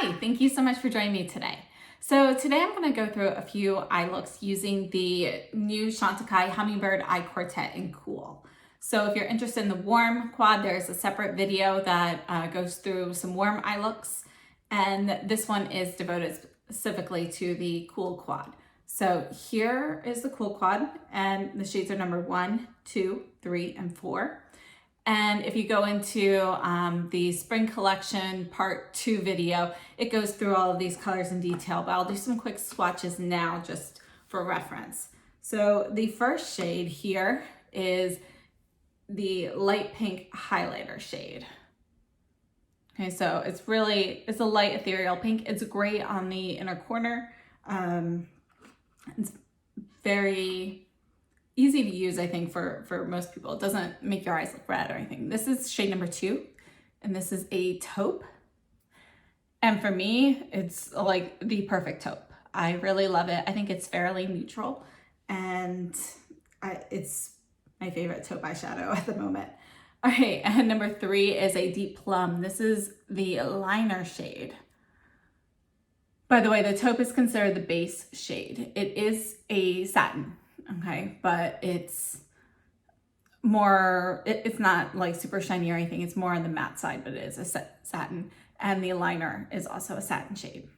Hi, thank you so much for joining me today. So today I'm going to go through a few eye looks using the new Chantecaille Hummingbird Eye Quartet in Cool. So if you're interested in the warm quad, there's a separate video that goes through some warm eye looks. And this one is devoted specifically to the cool quad. So here is the cool quad, and the shades are number 1, 2, 3, and 4. And if you go into the spring collection part 2 video, it goes through all of these colors in detail, but I'll do some quick swatches now just for reference. So the first shade here is the light pink highlighter shade. Okay, so it's a light ethereal pink. It's great on the inner corner. It's very easy to use, I think, for most people. It doesn't make your eyes look red or anything. This is shade number 2, and this is a taupe. And for me, it's like the perfect taupe. I really love it. I think it's fairly neutral, and it's my favorite taupe eyeshadow at the moment. All right, and number 3 is a deep plum. This is the liner shade. By the way, the taupe is considered the base shade. It is a satin. Okay, but it's more, it's not like super shiny or anything. It's more on the matte side, but it is a satin. And the liner is also a satin shade.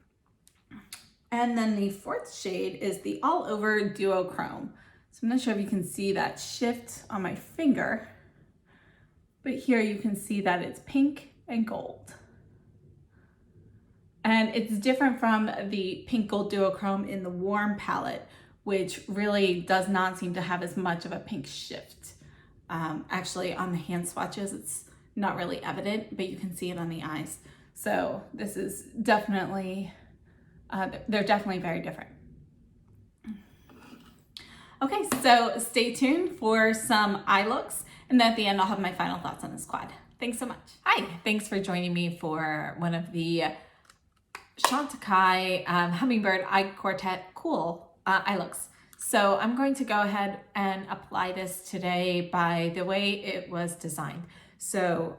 And then the 4th shade is the all over duochrome. So I'm not sure if you can see that shift on my finger, but here you can see that it's pink and gold. And it's different from the pink gold duochrome in the warm palette, which really does not seem to have as much of a pink shift. Actually, on the hand swatches, it's not really evident, but you can see it on the eyes. So this is definitely, they're definitely very different. Okay, so stay tuned for some eye looks, and then at the end, I'll have my final thoughts on this quad. Thanks so much. Hi, thanks for joining me for one of the Chantecaille Hummingbird Eye Quartet Cool eye looks. So I'm going to go ahead and apply this today by the way it was designed. So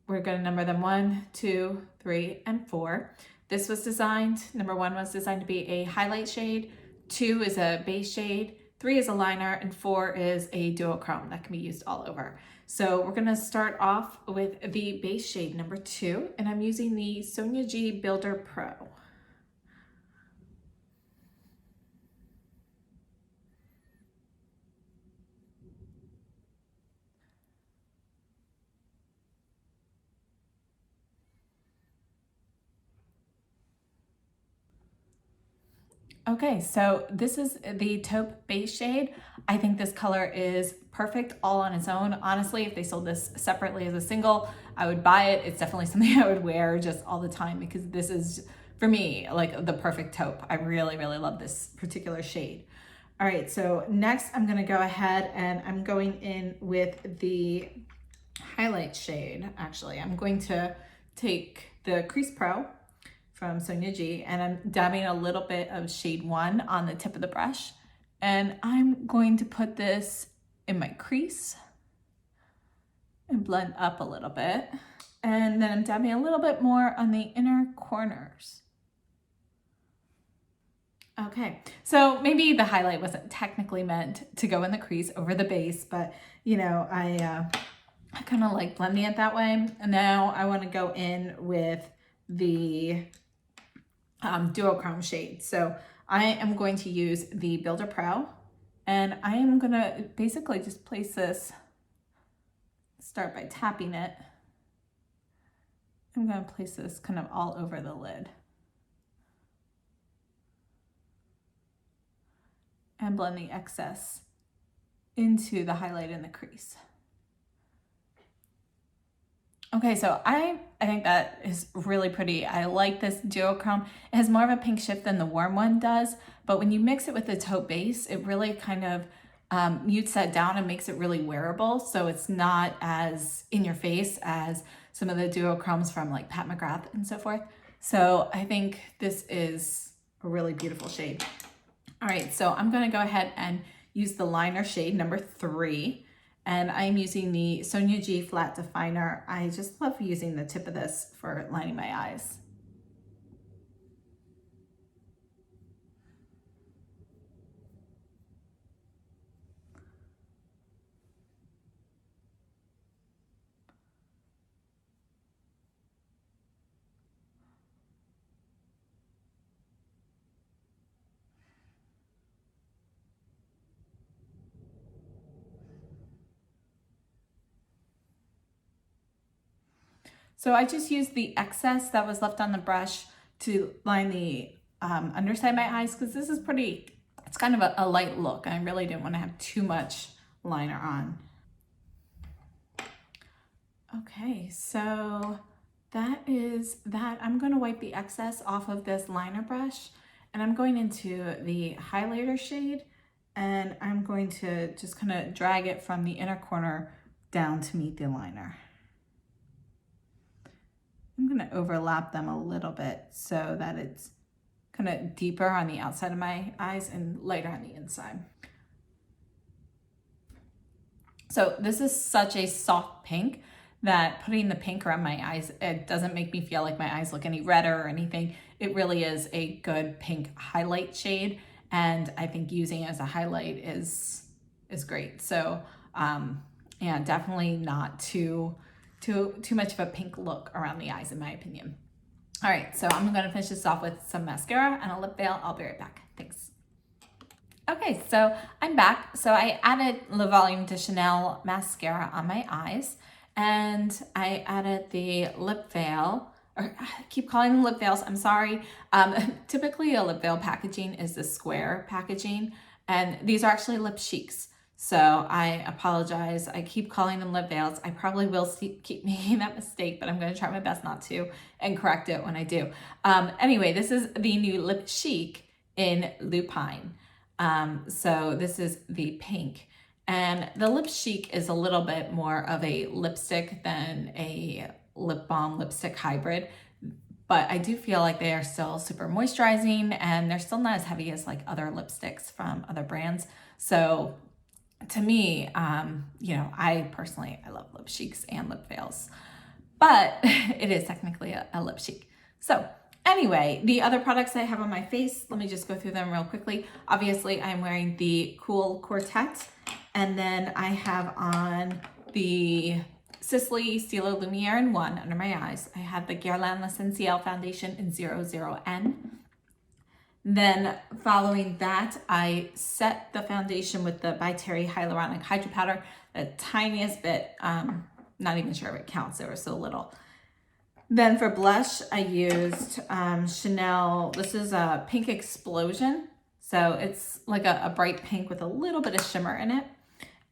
we're going to number them 1, 2, 3, and 4. This was designed, number 1 was designed to be a highlight shade, 2 is a base shade, 3 is a liner, and 4 is a duochrome that can be used all over. So we're going to start off with the base shade number 2, and I'm using the Sonia G Builder Pro. Okay, so this is the taupe base shade. I think this color is perfect all on its own. Honestly, if they sold this separately as a single, I would buy it. It's definitely something I would wear just all the time because this is, for me, like the perfect taupe. I really, really love this particular shade. All right, so next I'm gonna go ahead and I'm going in with the highlight shade. Actually, I'm going to take the Crease Pro from Sonia G, and I'm dabbing a little bit of shade 1 on the tip of the brush, and I'm going to put this in my crease and blend up a little bit, and then I'm dabbing a little bit more on the inner corners. Okay, so maybe the highlight wasn't technically meant to go in the crease over the base, but you know, I kind of like blending it that way. And now I want to go in with the duochrome shade. So I am going to use the Builder Pro, and I am going to basically just place this, start by tapping it. I'm going to place this kind of all over the lid and blend the excess into the highlight in the crease. Okay, so I think that is really pretty. I like this duochrome. It has more of a pink shift than the warm one does, but when you mix it with the taupe base, it really kind of mutes that down and makes it really wearable. So it's not as in your face as some of the duochromes from like Pat McGrath and so forth. So I think this is a really beautiful shade. All right, so I'm gonna go ahead and use the liner shade number 3. And I'm using the Sonia G Flat Definer. I just love using the tip of this for lining my eyes. So I just used the excess that was left on the brush to line the underside of my eyes, because this is pretty, it's kind of a light look. I really didn't want to have too much liner on. Okay, so that is that. I'm going to wipe the excess off of this liner brush, and I'm going into the highlighter shade, and I'm going to just kind of drag it from the inner corner down to meet the liner. I'm going to overlap them a little bit so that it's kind of deeper on the outside of my eyes and lighter on the inside. So this is such a soft pink that putting the pink around my eyes, it doesn't make me feel like my eyes look any redder or anything. It really is a good pink highlight shade, and I think using it as a highlight is great. So yeah, definitely not too much of a pink look around the eyes in my opinion. All right, so I'm gonna finish this off with some mascara and a lip veil. I'll be right back. Thanks. Okay, so I'm back. So I added Le Volume de Chanel mascara on my eyes, and I added the lip veil, or I keep calling them lip veils, I'm sorry. Typically a lip veil packaging is the square packaging, and these are actually Lip Chics. So I apologize. I keep calling them lip veils. I probably will keep making that mistake, but I'm going to try my best not to and correct it when I do. Anyway, this is the new Lip Chic in Lupine. So this is the pink, and the Lip Chic is a little bit more of a lipstick than a lip balm lipstick hybrid, but I do feel like they are still super moisturizing, and they're still not as heavy as like other lipsticks from other brands. So to me, you know, I love Lip Chics and lip veils, but it is technically a Lip Chic. So anyway, the other products I have on my face, let me just go through them real quickly. Obviously, I'm wearing the Cool Quartet, and then I have on the Sisley Stylo Lumiere in 1 under my eyes. I have the Guerlain L'Essentiel foundation in 00N. Then following that, I set the foundation with the By Terry Hyaluronic Hydra Powder, the tiniest bit, not even sure if it counts, there was so little. Then for blush, I used Chanel, this is a Pink Explosion. So it's like a bright pink with a little bit of shimmer in it.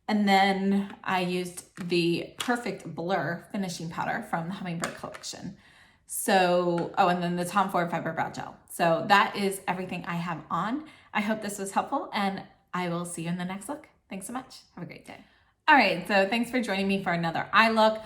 And then I used the Perfect Blur finishing powder from the Hummingbird collection. So, oh, and then the Tom Ford Fiber Brow Gel. So that is everything I have on. I hope this was helpful, and I will see you in the next look. Thanks so much. Have a great day. All right, so thanks for joining me for another eye look.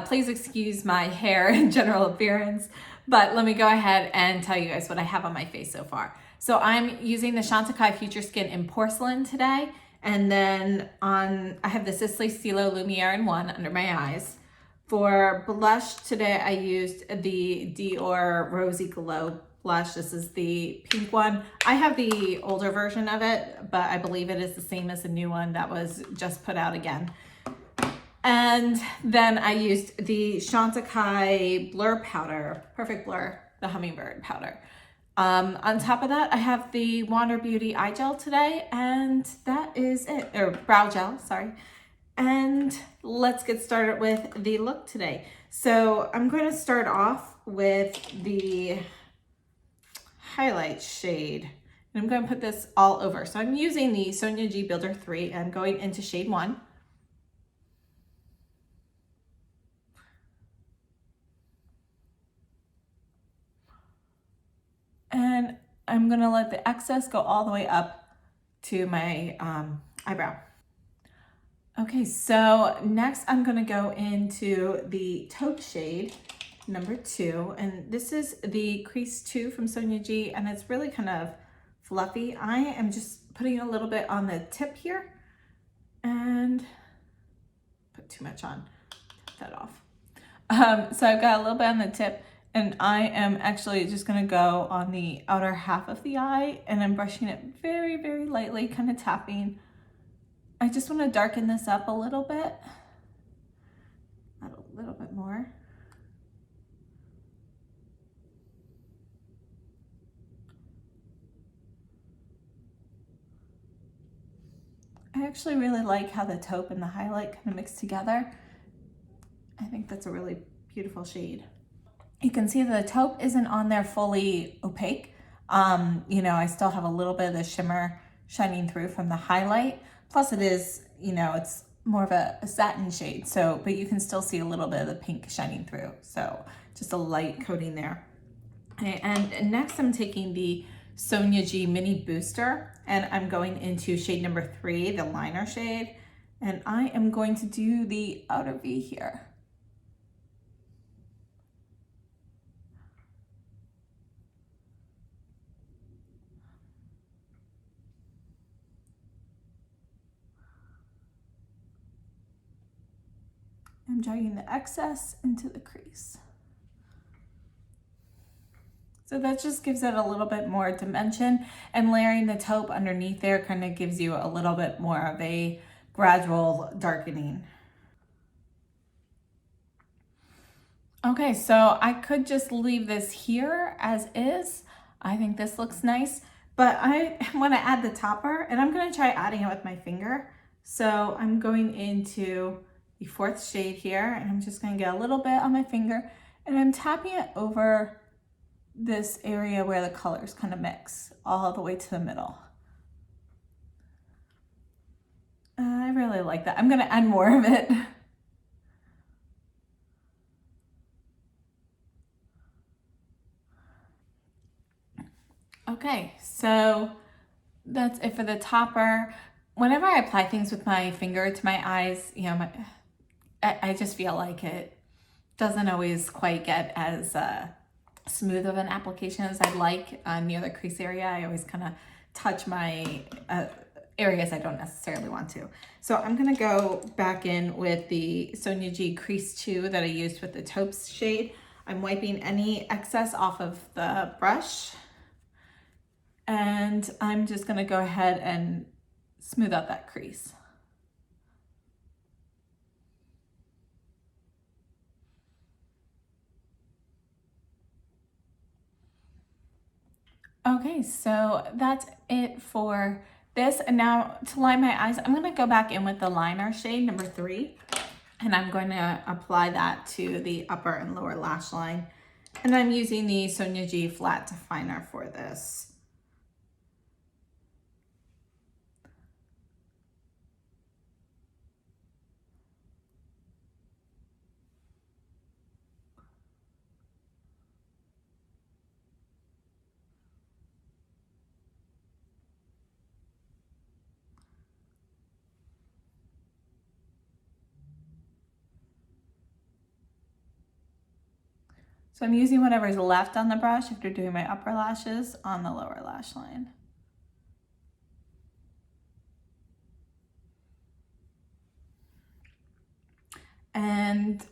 Please excuse my hair and general appearance, but let me go ahead and tell you guys what I have on my face so far. So I'm using the Chantecaille Future Skin in Porcelain today, and then I have the Sisley Stylo Lumiere in 1 under my eyes. For blush today, I used the Dior Rosy Glow blush. This is the pink one. I have the older version of it, but I believe it is the same as the new one that was just put out again. And then I used the Chantecaille Blur Powder, Perfect Blur, the Hummingbird powder. On top of that, I have the Wander Beauty Eye Gel today, and that is it, or Brow Gel, sorry. And let's get started with the look today. So I'm going to start off with the highlight shade, and I'm going to put this all over. So I'm using the Sonia G Builder 3 and going into shade 1. And I'm going to let the excess go all the way up to my eyebrow. Okay, so next I'm going to go into the Taupe shade number 2, and this is the Crease 2 from Sonia G, and it's really kind of fluffy. I am just putting a little bit on the tip here, and too much on. Take that off. So I've got a little bit on the tip, and I am actually just gonna go on the outer half of the eye, and I'm brushing it very, very lightly, kind of tapping. I just want to darken this up a little bit. Add a little bit more. I actually really like how the taupe and the highlight kind of mix together. I think that's a really beautiful shade. You can see that the taupe isn't on there fully opaque. You know, I still have a little bit of the shimmer shining through from the highlight. Plus it is, you know, it's more of a satin shade. So, but you can still see a little bit of the pink shining through. So just a light coating there. Okay, and next I'm taking the Sonia G Mini Booster, and I'm going into shade number 3, the liner shade, and I am going to do the outer V here. I'm dragging the excess into the crease. So that just gives it a little bit more dimension, and layering the taupe underneath there kind of gives you a little bit more of a gradual darkening. Okay, so I could just leave this here as is. I think this looks nice, but I want to add the topper, and I'm going to try adding it with my finger. So I'm going into the 4th shade here, and I'm just going to get a little bit on my finger, and I'm tapping it over this area where the colors kind of mix all the way to the middle. I really like that. I'm going to add more of it. Okay, so that's it for the topper. Whenever I apply things with my finger to my eyes, you know, I just feel like it doesn't always quite get as smooth of an application as I'd like near the crease area. I always kind of touch my areas I don't necessarily want to. So I'm gonna go back in with the Sonia G Crease 2 that I used with the taupe shade. I'm wiping any excess off of the brush, and I'm just gonna go ahead and smooth out that crease. Okay, so that's it for this. And now to line my eyes, I'm gonna go back in with the liner shade number 3, and I'm going to apply that to the upper and lower lash line. And I'm using the Sonia G Flat Definer for this. So I'm using whatever's left on the brush after doing my upper lashes on the lower lash line. And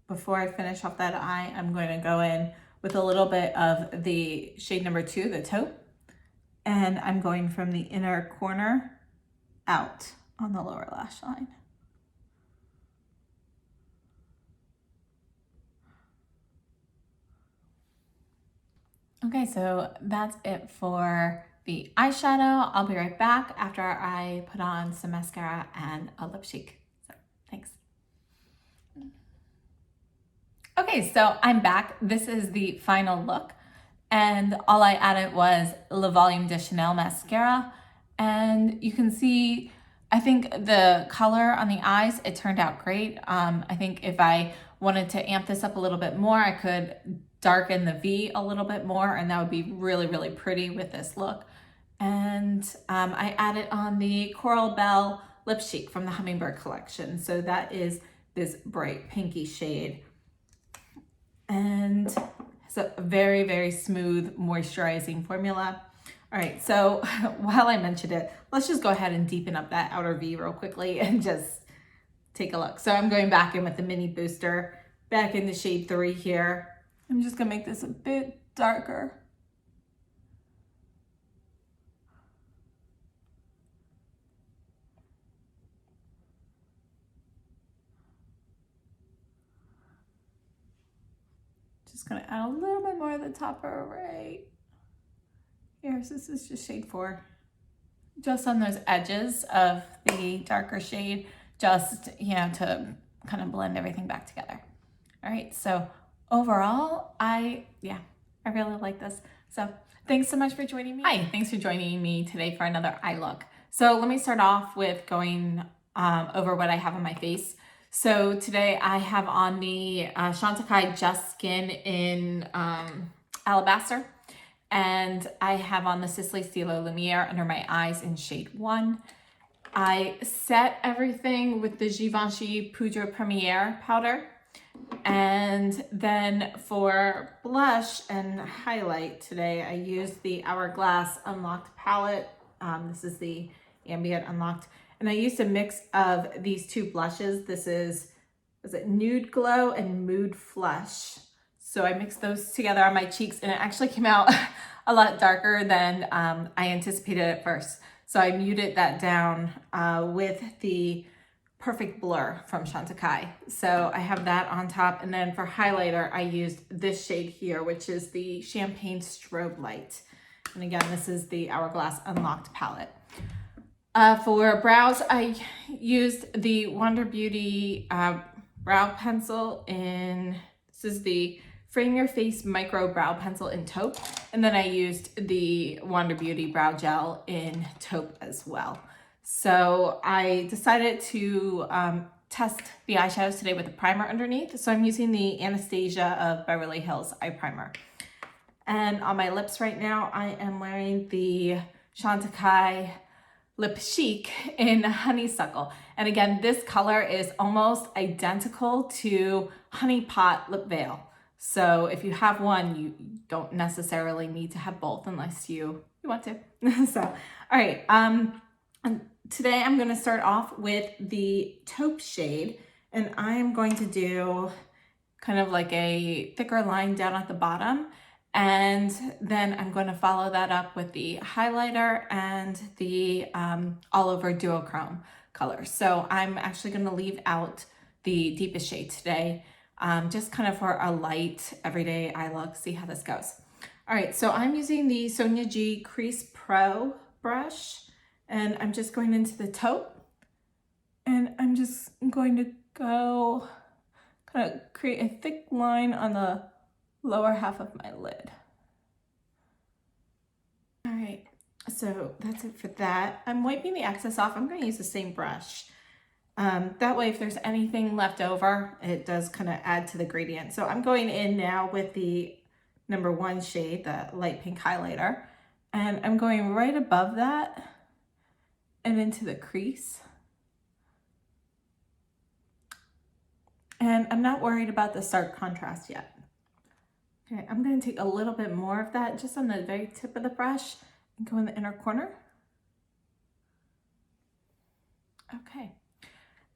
before I finish off that eye, I'm going to go in with a little bit of the shade number 2, the taupe, and I'm going from the inner corner out on the lower lash line. Okay, so that's it for the eyeshadow. I'll be right back after I put on some mascara and a lip cheek. So, thanks. Okay, so I'm back. This is the final look, and all I added was Le Volume de Chanel mascara, and you can see, I think the color on the eyes, it turned out great. I think if I wanted to amp this up a little bit more, I could darken the V a little bit more, and that would be really, really pretty with this look. And I added on the Coral Belle Lip Cheek from the Hummingbird collection. So that is this bright pinky shade. And it's a very, very smooth moisturizing formula. All right, so while I mentioned it, let's just go ahead and deepen up that outer V real quickly and just take a look. So I'm going back in with the mini booster, back in the shade 3 here. I'm just gonna make this a bit darker. Just gonna add a little bit more of the top right here. So this is just shade 4. Just on those edges of the darker shade, just, you know, to kind of blend everything back together. All right, so overall, I really like this. So thanks so much for joining me. Hi, thanks for joining me today for another eye look. So let me start off with going over what I have on my face. So today I have on the Chantecaille Just Skin in Alabaster. And I have on the Sisley Stylo Lumiere under my eyes in shade 1. I set everything with the Givenchy Poudre Premiere powder. And then for blush and highlight today, I used the Hourglass Unlocked palette. This is the Ambient Unlocked. And I used a mix of these 2 blushes. This is it Nude Glow and Mood Flush. So I mixed those together on my cheeks and it actually came out a lot darker than I anticipated at first. So I muted that down with the Perfect Blur from Chantecaille. So I have that on top. And then for highlighter, I used this shade here, which is the Champagne Strobe Light. And again, this is the Hourglass Unlocked palette. For brows, I used the Wonder Beauty brow pencil in, this is the Frame Your Face Micro Brow Pencil in Taupe. And then I used the Wonder Beauty Brow Gel in Taupe as well. So I decided to test the eyeshadows today with a primer underneath. So I'm using the Anastasia of Beverly Hills eye primer. And on my lips right now, I am wearing the Chantecaille Lip Chic in Honeysuckle. And again, this color is almost identical to Honey Pot Lip Veil. So if you have one, you don't necessarily need to have both unless you want to. So, all right. Today I'm going to start off with the Taupe shade, and I am going to do kind of like a thicker line down at the bottom. And then I'm going to follow that up with the highlighter and the all over duochrome color. So I'm actually going to leave out the deepest shade today, just kind of for a light everyday eye look, see how this goes. All right, so I'm using the Sonia G Crease Pro brush, and I'm just going into the taupe, and I'm just going to go kind of create a thick line on the lower half of my lid. All right, so that's it for that. I'm wiping the excess off. I'm going to use the same brush. That way, if there's anything left over, it does kind of add to the gradient. So I'm going in now with the number 1 shade, the light pink highlighter, and I'm going right above that and into the crease. And I'm not worried about the stark contrast yet. Okay, I'm going to take a little bit more of that just on the very tip of the brush and go in the inner corner. Okay.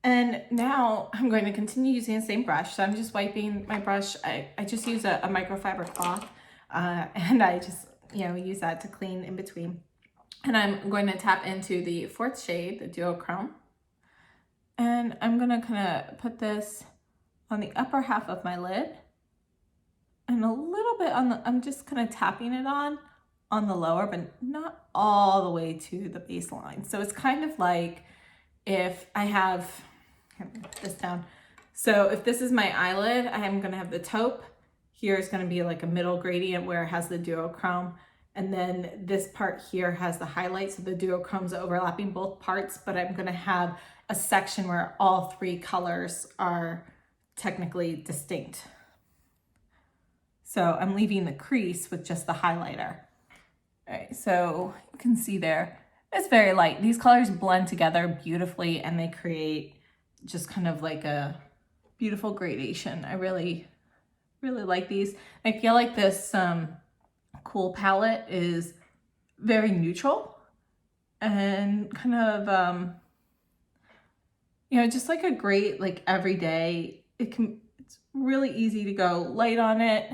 And now I'm going to continue using the same brush. So I'm just wiping my brush. I just use a microfiber cloth and I just, use that to clean in between. And I'm going to tap into the 4th shade, the duochrome. And I'm going to kind of put this on the upper half of my lid. And a little bit on the, I'm just kind of tapping it on the lower, but not all the way to the baseline. So it's kind of like if I have, this down. So if this is my eyelid, I am going to have the taupe. Here is going to be like a middle gradient where it has the duochrome. And then this part here has the highlight. So the duochrome's overlapping both parts, but I'm going to have a section where all 3 colors are technically distinct. So I'm leaving the crease with just the highlighter. All right, so you can see there, it's very light. These colors blend together beautifully and they create just kind of like a beautiful gradation. I really, really like these. I feel like this Cool palette is very neutral and kind of you know, just like a great, like everyday, it's really easy to go light on it.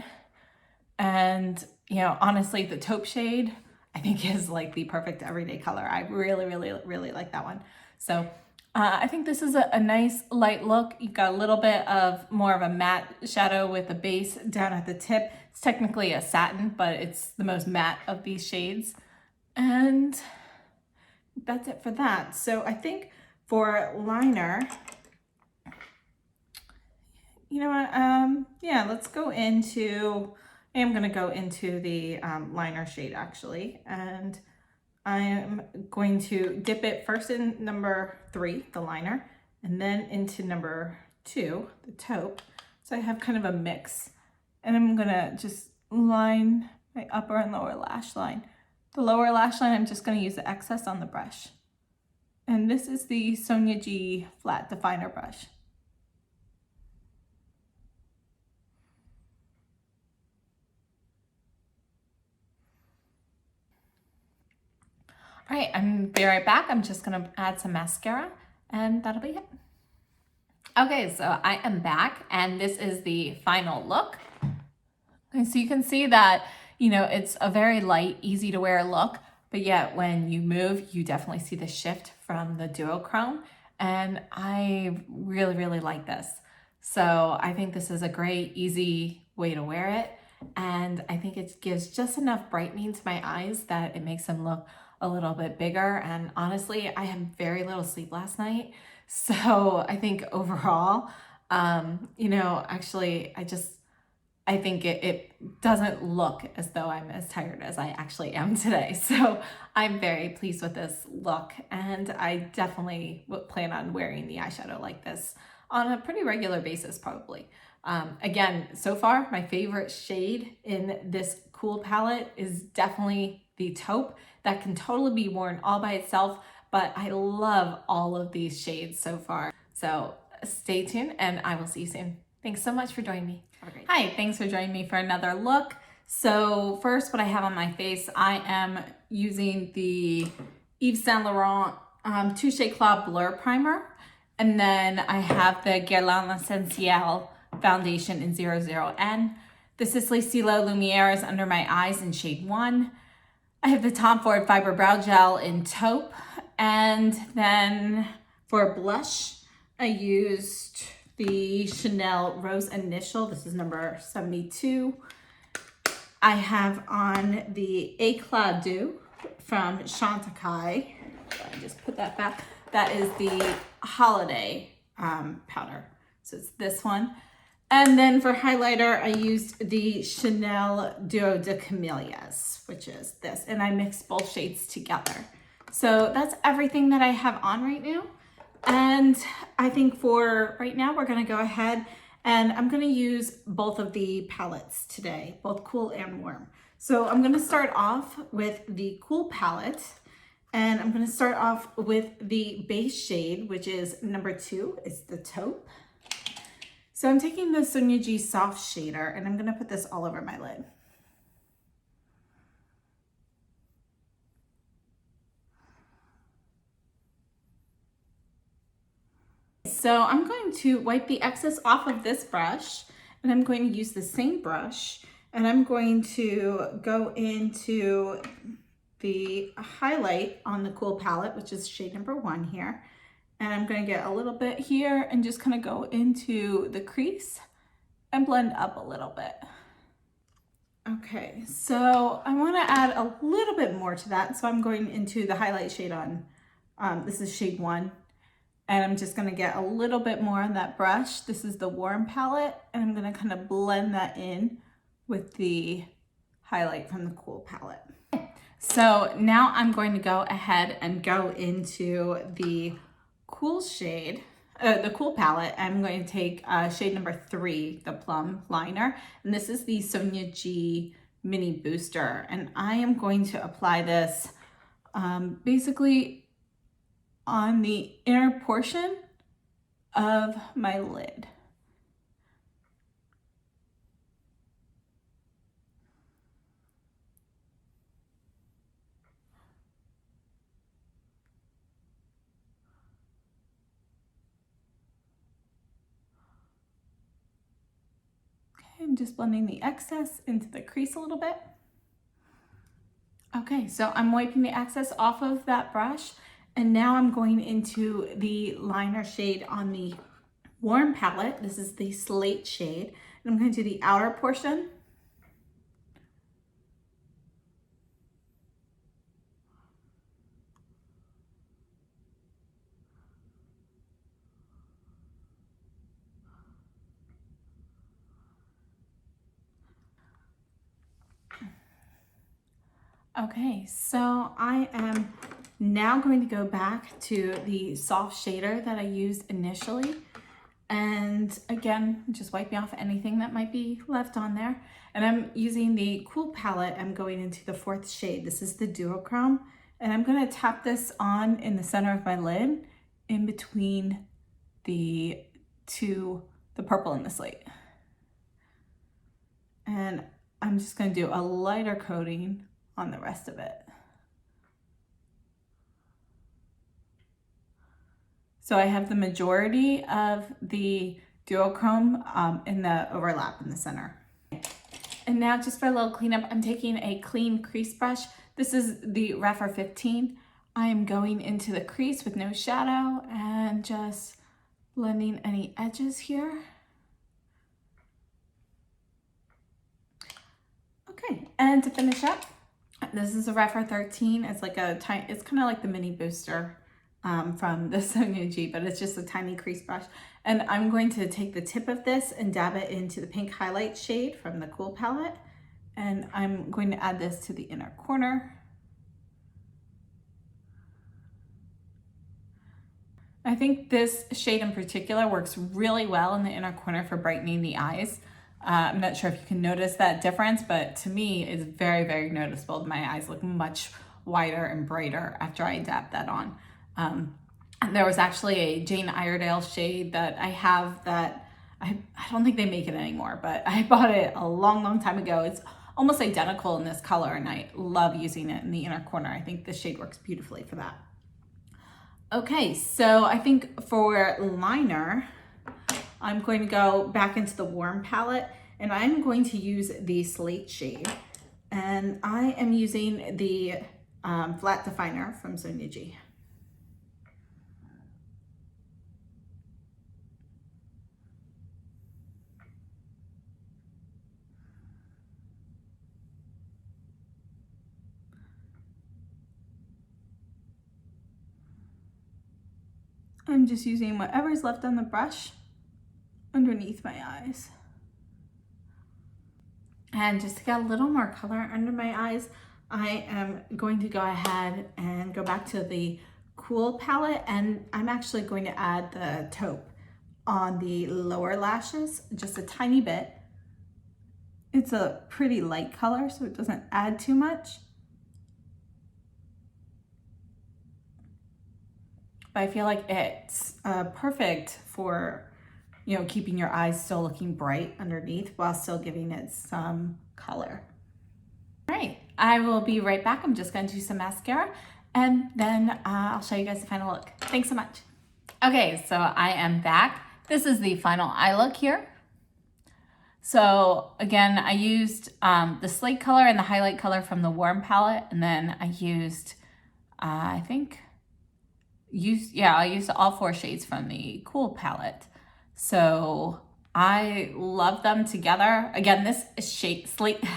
And, you know, honestly, the taupe shade, I think is like the perfect everyday color. I really, really, really like that one. So I think this is a nice light look. You've got a little bit of more of a matte shadow with a base down at the tip. It's technically a satin, but it's the most matte of these shades. And that's it for that. So I think for liner, you know what, yeah, let's go into, I am gonna go into the liner shade actually. And I am going to dip it first in number 3, the liner, and then into number 2, the taupe. So I have kind of a mix. And I'm gonna just line my upper and lower lash line. The lower lash line, I'm just gonna use the excess on the brush. And this is the Sonia G flat definer brush. All right, I'm be right back. I'm just gonna add some mascara and that'll be it. Okay, so I am back and this is the final look. Okay, so you can see that, you know, it's a very light, easy to wear look, but yet when you move, you definitely see the shift from the duochrome. And I really, really like this. So I think this is a great, easy way to wear it. And I think it gives just enough brightening to my eyes that it makes them look a little bit bigger. And honestly, I had very little sleep last night. So I think overall, you know, actually, I think it doesn't look as though I'm as tired as I actually am today. So I'm very pleased with this look. And I definitely plan on wearing the eyeshadow like this on a pretty regular basis, probably. Again, so far, my favorite shade in this Cool palette is definitely the taupe. That can totally be worn all by itself, but I love all of these shades so far. So stay tuned and I will see you soon. Thanks so much for joining me. Have a great day. Hi, thanks for joining me for another look. So first, what I have on my face, I am using the Yves Saint Laurent Touche Éclat Blur Primer. And then I have the Guerlain Essentiel Foundation in 00N. The Sisley Stylo Lumiere is under my eyes in shade 1. I have the Tom Ford Fiber Brow Gel in taupe. And then for blush, I used the Chanel Rose Initial. This is number 72. I have on the Éclat Dew from Chantecaille. I just put that back. That is the holiday powder. So it's this one. And then for highlighter, I used the Chanel Duo de Camellias, which is this. And I mixed both shades together. So that's everything that I have on right now. And I think for right now, we're gonna go ahead and I'm gonna use both of the palettes today, both cool and warm. So I'm gonna start off with the cool palette. And I'm gonna start off with the base shade, which is number 2, it's the taupe. So I'm taking the Sonia G Soft Shader and I'm gonna put this all over my lid. So I'm going to wipe the excess off of this brush and I'm going to use the same brush and I'm going to go into the highlight on the Cool palette, which is shade number 1 here. And I'm going to get a little bit here and just kind of go into the crease and blend up a little bit. Okay, so I want to add a little bit more to that. So I'm going into the highlight shade on, this is shade 1. And I'm just going to get a little bit more on that brush. This is the Warm palette. And I'm going to kind of blend that in with the highlight from the Cool palette. So now I'm going to go ahead and go into the Cool shade, the Cool palette. I'm going to take shade number 3, the Plum Liner. And this is the Sonia G Mini Booster. And I am going to apply this basically on the inner portion of my lid. I'm just blending the excess into the crease a little bit. Okay, so I'm wiping the excess off of that brush, and now I'm going into the liner shade on the warm palette. This is the slate shade, and I'm going to do the outer portion. Okay, so I am now going to go back to the soft shader that I used initially. And again, just wiping off anything that might be left on there. And I'm using the Cool palette. I'm going into the 4th shade. This is the Duochrome. And I'm gonna tap this on in the center of my lid in between the purple and the slate. And I'm just gonna do a lighter coating on the rest of it. So I have the majority of the Duochrome in the overlap in the center. And now just for a little cleanup, I'm taking a clean crease brush. This is the Refer 15. I am going into the crease with no shadow and just blending any edges here. Okay, and to finish up, this is a Refer 13. It's like a tiny, it's kind of like the mini booster from the Sonia G, but it's just a tiny crease brush. And I'm going to take the tip of this and dab it into the pink highlight shade from the Cool palette. And I'm going to add this to the inner corner. I think this shade in particular works really well in the inner corner for brightening the eyes. I'm not sure if you can notice that difference, but to me, it's very, very noticeable. My eyes look much wider and brighter after I dab that on. There was actually a Jane Iredale shade that I have that I don't think they make it anymore, but I bought it a long, long time ago. It's almost identical in this color, and I love using it in the inner corner. I think this shade works beautifully for that. Okay, so I think for liner, I'm going to go back into the warm palette, and I'm going to use the slate shade. And I am using the flat definer from Sonia G. I'm just using whatever's left on the brush underneath my eyes. And just to get a little more color under my eyes, I am going to go ahead and go back to the Cool palette, and I'm actually going to add the Taupe on the lower lashes, just a tiny bit. It's a pretty light color, so it doesn't add too much. But I feel like it's perfect for, you know, keeping your eyes still looking bright underneath while still giving it some color. All right, I will be right back. I'm just going to do some mascara, and then I'll show you guys the final look. Thanks so much. Okay, so I am back. This is the final eye look here. So again, I used the slate color and the highlight color from the warm palette, and then I used, I used all 4 shades from the Cool palette. So I love them together. Again, this slate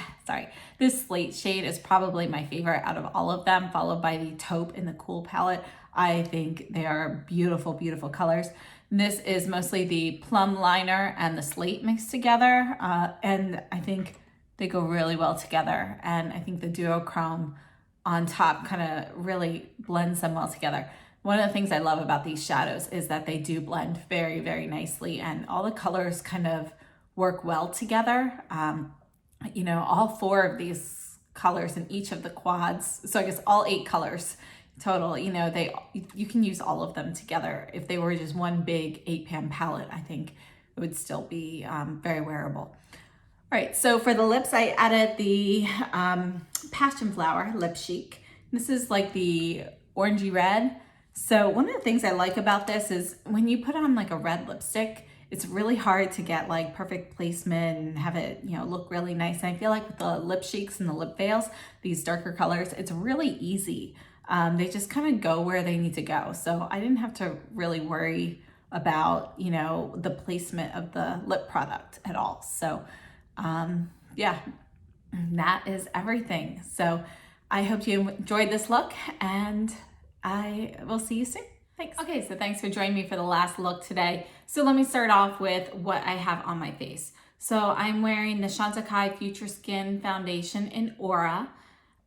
shade is probably my favorite out of all of them, followed by the Taupe in the Cool palette. I think they are beautiful, beautiful colors. This is mostly the plum liner and the slate mixed together, and I think they go really well together. And I think the Duochrome on top kind of really blends them well together. One of the things I love about these shadows is that they do blend very, very nicely, and all the colors kind of work well together. You know, all 4 of these colors in each of the quads, so I guess all 8 colors total, you know, you can use all of them together. If they were just one big 8-pan palette, I think it would still be very wearable. All right, so for the lips, I added the Passion Flower Lip Chic. This is like the orangey red. So one of the things I like about this is when you put on like a red lipstick, it's really hard to get like perfect placement and have it, you know, look really nice. And I feel like with the lip cheeks and the lip veils, these darker colors, it's really easy. They just kind of go where they need to go. So I didn't have to really worry about, you know, the placement of the lip product at all. So yeah, that is everything. So I hope you enjoyed this look, and I will see you soon. Thanks. Okay, so thanks for joining me for the last look today. So let me start off with what I have on my face. So I'm wearing the Chantecaille Future Skin Foundation in Aura.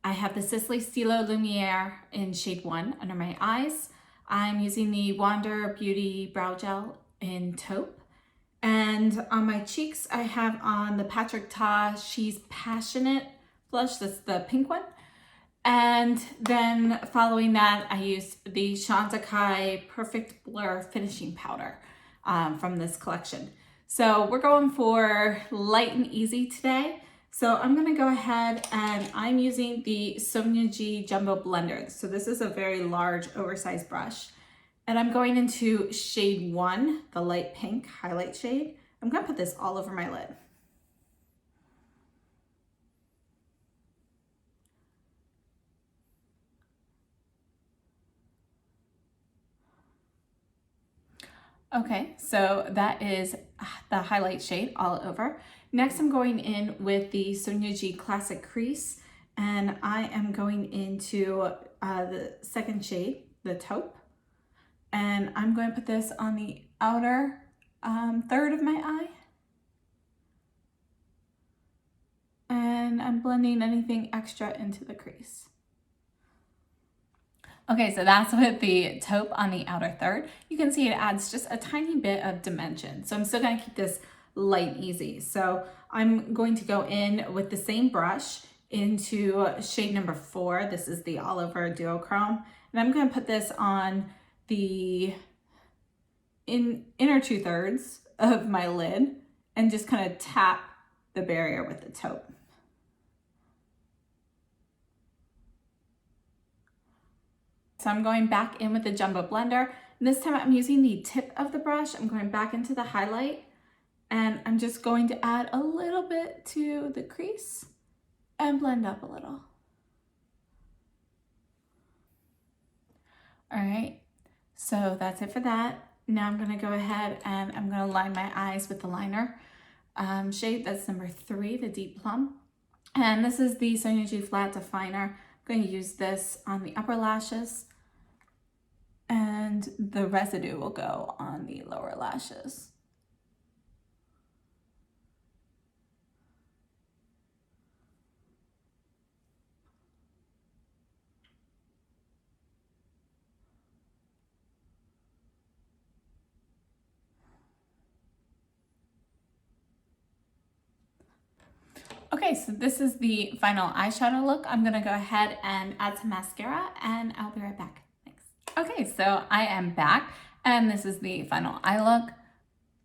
I have the Sisley Stylo Lumiere in shade 1 under my eyes. I'm using the Wander Beauty Brow Gel in Taupe. And on my cheeks, I have on the Patrick Ta She's Passionate blush. That's the pink one. And then following that, I used the Chantecaille Perfect Blur Finishing Powder from this collection. So we're going for light and easy today. So I'm gonna go ahead and I'm using the Sonia G Jumbo Blender. So this is a very large, oversized brush. And I'm going into shade 1, the light pink highlight shade. I'm gonna put this all over my lid. Okay, so that is the highlight shade all over. Next, I'm going in with the Sonia G Classic Crease, and I am going into the second shade, the Taupe. And I'm going to put this on the outer third of my eye. And I'm blending anything extra into the crease. Okay, so that's with the Taupe on the outer third. You can see it adds just a tiny bit of dimension. So I'm still gonna keep this light and easy. So I'm going to go in with the same brush into shade number 4. This is the Oliver Duochrome. And I'm gonna put this on the inner 2/3 of my lid and just kind of tap the barrier with the Taupe. So I'm going back in with the Jumbo Blender, and this time I'm using the tip of the brush. I'm going back into the highlight, and I'm just going to add a little bit to the crease and blend up a little. All right, so that's it for that. Now I'm gonna go ahead and I'm gonna line my eyes with the liner shade. That's number 3, the Deep Plum. And this is the Sonia G Flat Definer. I'm gonna use this on the upper lashes, and the residue will go on the lower lashes. Okay, so this is the final eyeshadow look. I'm gonna go ahead and add some mascara, and I'll be right back. Thanks. Okay, so I am back, and this is the final eye look.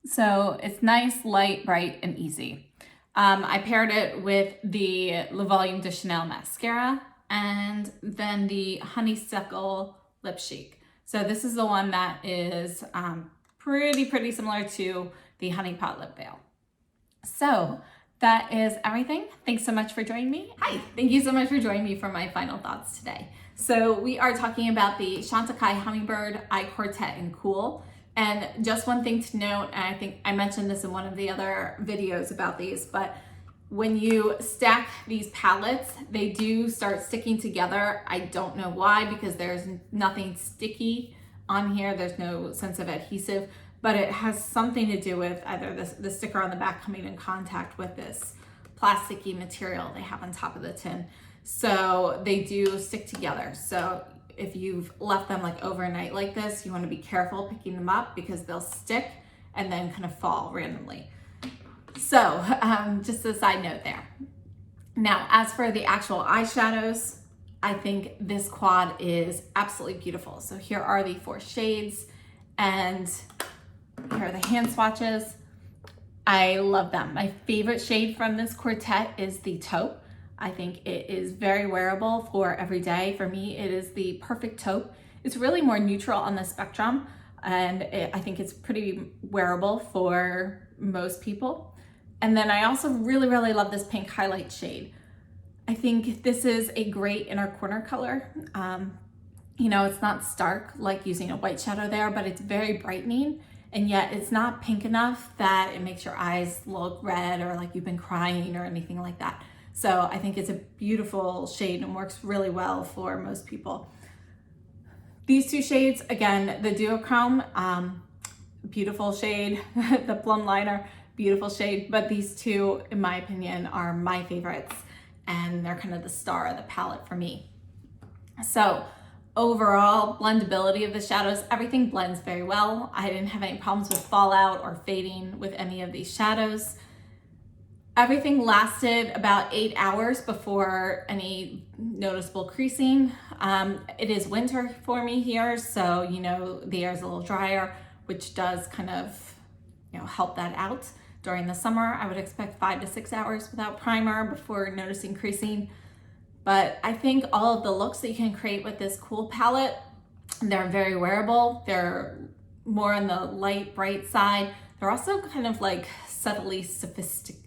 So it's nice, light, bright, and easy. I paired it with the Le Volume de Chanel mascara and then the Honeysuckle Lip Chic. So this is the one that is pretty similar to the Honey Pot Lip Veil. So that is everything. Thanks so much for joining me. Hi, thank you so much for joining me for my final thoughts today. So we are talking about the Chantecaille Hummingbird Eye Quartet in Cool. And just one thing to note, and I think I mentioned this in one of the other videos about these, but when you stack these palettes, they do start sticking together. I don't know why, because there's nothing sticky on here. There's no sense of adhesive, but it has something to do with either the sticker on the back coming in contact with this plasticky material they have on top of the tin. So they do stick together. So if you've left them like overnight like this, you want to be careful picking them up because they'll stick and then kind of fall randomly. So just a side note there. Now, as for the actual eyeshadows, I think this quad is absolutely beautiful. So here are the 4 shades, and here are the hand swatches. I love them. My favorite shade from this quartet is the Taupe. I think it is very wearable for every day. For me, it is the perfect taupe. It's really more neutral on the spectrum, and I think it's pretty wearable for most people. And then I also really, really love this pink highlight shade. I think this is a great inner corner color. You know, it's not stark like using a white shadow there, but it's very brightening, and yet it's not pink enough that it makes your eyes look red or like you've been crying or anything like that. So I think it's a beautiful shade and works really well for most people. These two shades, again, the duochrome, beautiful shade, the plum liner, beautiful shade, but these two, in my opinion, are my favorites, and they're kind of the star of the palette for me. So overall, blendability of the shadows, everything blends very well. I didn't have any problems with fallout or fading with any of these shadows. Everything lasted about 8 hours before any noticeable creasing. It is winter for me here, so you know the air is a little drier, which does kind of help that out. During the summer, I would expect 5 to 6 hours without primer before noticing creasing. But I think all of the looks that you can create with this cool palette, they're very wearable. They're more on the light, bright side. They're also kind of like subtly sophisticated.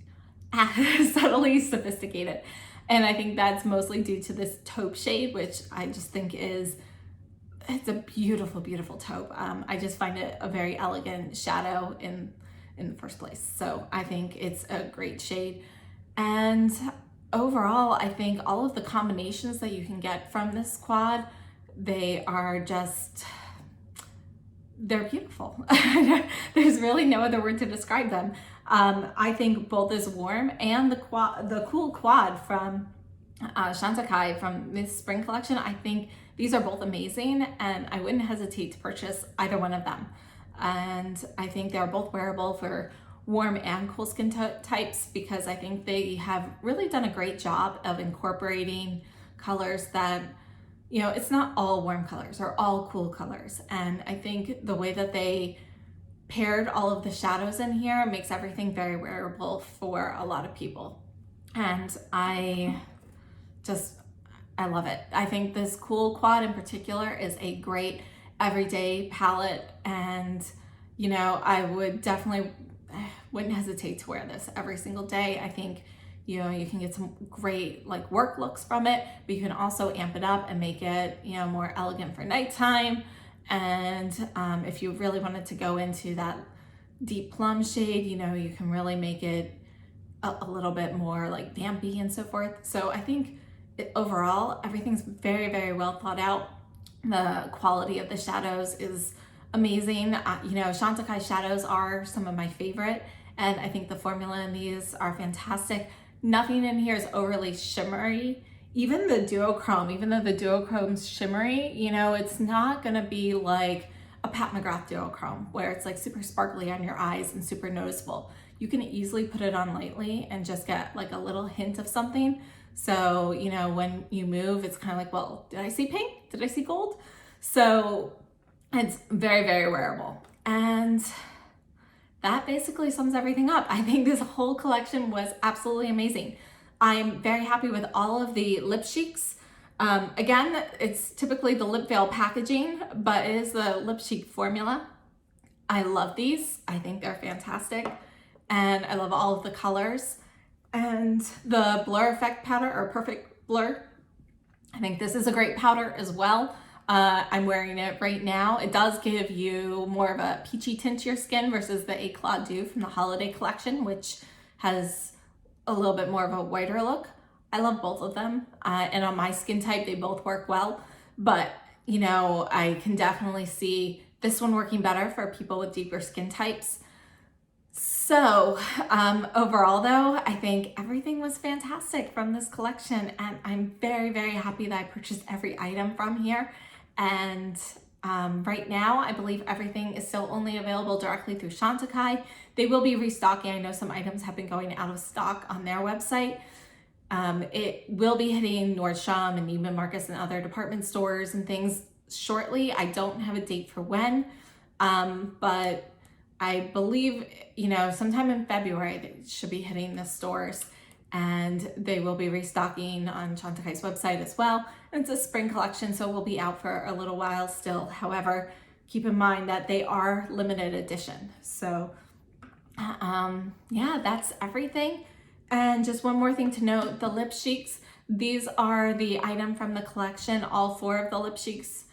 And I think that's mostly due to this taupe shade, which I just think it's a beautiful, beautiful taupe. I just find it a very elegant shadow in the first place. So I think it's a great shade. And overall, I think all of the combinations that you can get from this quad, they're beautiful. There's really no other word to describe them. I think both this warm and the cool quad from Chantecaille from this spring collection, I think these are both amazing, and I wouldn't hesitate to purchase either one of them. And I think they're both wearable for warm and cool skin types, because I think they have really done a great job of incorporating colors that, it's not all warm colors or all cool colors. And I think the way that they paired all of the shadows in here makes everything very wearable for a lot of people. And I love it. I think this cool quad in particular is a great everyday palette, and I wouldn't hesitate to wear this every single day. I think you can get some great like work looks from it, but you can also amp it up and make it more elegant for nighttime. And if you really wanted to go into that deep plum shade, you can really make it a little bit more like vampy and so forth. So I think overall everything's very, very well thought out. The quality of the shadows is amazing. Chantecaille shadows are some of my favorite, and I think the formula in these are fantastic. Nothing in here is overly shimmery. Even the duochrome, even though the duochrome's shimmery, it's not gonna be like a Pat McGrath duochrome where it's like super sparkly on your eyes and super noticeable. You can easily put it on lightly and just get like a little hint of something. So, when you move, it's kind of like, well, did I see pink? Did I see gold? So it's very, very wearable. And that basically sums everything up. I think this whole collection was absolutely amazing. I'm very happy with all of the lip cheeks. Again, it's typically the lip veil packaging, but it is the lip cheek formula. I love these. I think they're fantastic. And I love all of the colors. And the blur effect powder, or perfect blur, I think this is a great powder as well. I'm wearing it right now. It does give you more of a peachy tint to your skin versus the Eclat Dew from the holiday collection, which has a little bit more of a whiter look. I love both of them. And on my skin type, they both work well. But, I can definitely see this one working better for people with deeper skin types. So overall though, I think everything was fantastic from this collection, and I'm very, very happy that I purchased every item from here. And right now, I believe everything is still only available directly through Chantecaille. They will be restocking. I know some items have been going out of stock on their website. It will be hitting Nordstrom and Neiman Marcus and other department stores and things shortly. I don't have a date for when, but I believe, sometime in February, they should be hitting the stores, and they will be restocking on Chantecaille's website as well. And it's a spring collection, so it will be out for a little while still. However, keep in mind that they are limited edition. So yeah, that's everything. And just one more thing to note, the lip cheeks, these are the item from the collection, all 4 of the lip cheeks.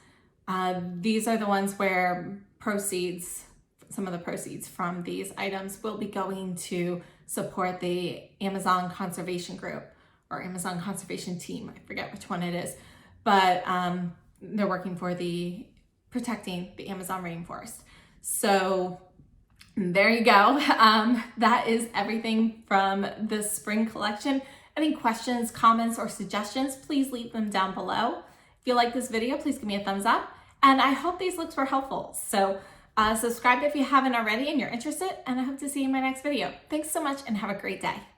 These are the ones where some of the proceeds from these items will be going to support the Amazon Conservation Group or Amazon Conservation Team. I forget which one it is, but they're working for protecting the Amazon rainforest. So there you go. That is everything from the spring collection. Any questions, comments, or suggestions, please leave them down below. If you like this video, please give me a thumbs up. And I hope these looks were helpful. So subscribe if you haven't already and you're interested, and I hope to see you in my next video. Thanks so much and have a great day.